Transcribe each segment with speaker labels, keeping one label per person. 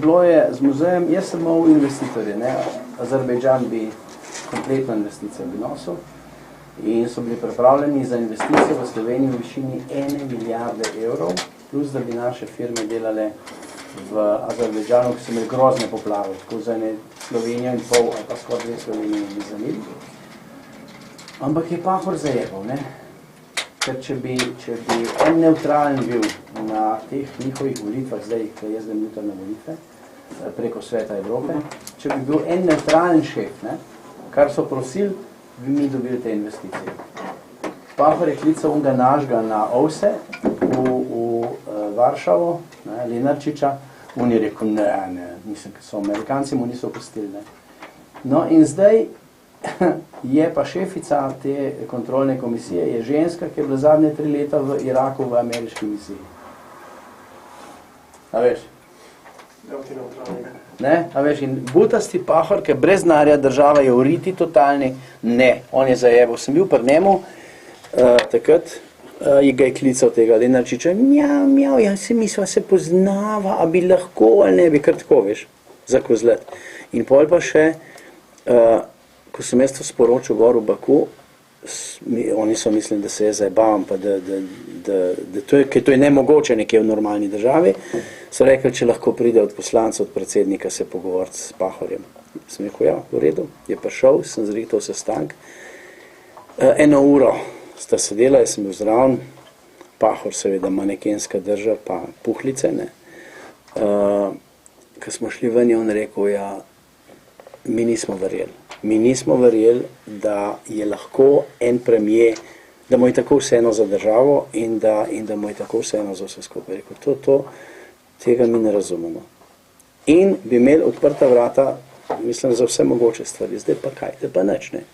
Speaker 1: bilo je z muzejem, jaz sem imel investitorje, ne, Azerbejdžan bi kompletno investicijo bi nosil in so bili pripravljeni za investicijo v Sloveniji v višini 1 milijarde evrov, plus da bi naše firme delale v Azerbejdžanu, ki so imeli grozne poplave, tako za ene Slovenijo in pol, ali pa skoraj 2 Slovenije bi zalili. Ampak je Pahor zajebal, ne? Ker če bi en neutralen bil na teh njihovih volitvah, zdaj, ko jaz zdaj jutri na volitve, preko Sveta Evrope, če bi bil en neutralen šef, ne? Kar so prosili, bi mi dobili te investicije. Pahor je klical unga našega na Ovse v Varšavo, ne, Lenarčiča, on je rekel, ne, mislim, so Amerikanci mu niso opustili, ne. No in zdaj je pa šefica te kontrolne komisije, je ženska, ki je bila zadnje 3 leta v Iraku v ameriški misiji. A veš? Ne, a veš, in butasti Pahor, ki brez denarja, država je v riti totalni, ne, on je zajebal. Sem bil pri njemu, takrat ga je klical tega Lenarčiča, mjav, ja se mi sva se poznava, a bi lahko, ali ne bi, kar tako, veš, za kozlet. In pol pa še, ko sem jaz to sporočil gor v Baku, oni so mislili, da se je zajebavam, pa da to je nemogoče nekje v normalni državi, so rekli, če lahko pride od poslanca, od predsednika se pogovoriti s Pahorjem. Sem rekel, ja, v redu, je prišel, sem zrital sestank. 1 uro sta sedela, jaz sem bil zraven, Pahor seveda manekenska drža, pa puhlice, ne. Ko smo šli ven, je on rekel, ja, mi nismo verjeli, da je lahko en premijer, da mu je tako vseeno za državo in da mu je tako vseeno za vse skupaj. Rekel, tega mi ne razumemo. In bi imeli odprta vrata, mislim, za vse mogoče stvari. Zdaj pa kaj? Zdaj pa nič, ne.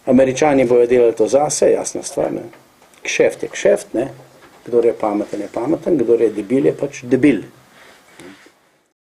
Speaker 1: Američani bojo delali to zase, jasna stvar, ne. Kšeft je kšeft, ne. Kdor je pameten, kdor je debil, je pač debil.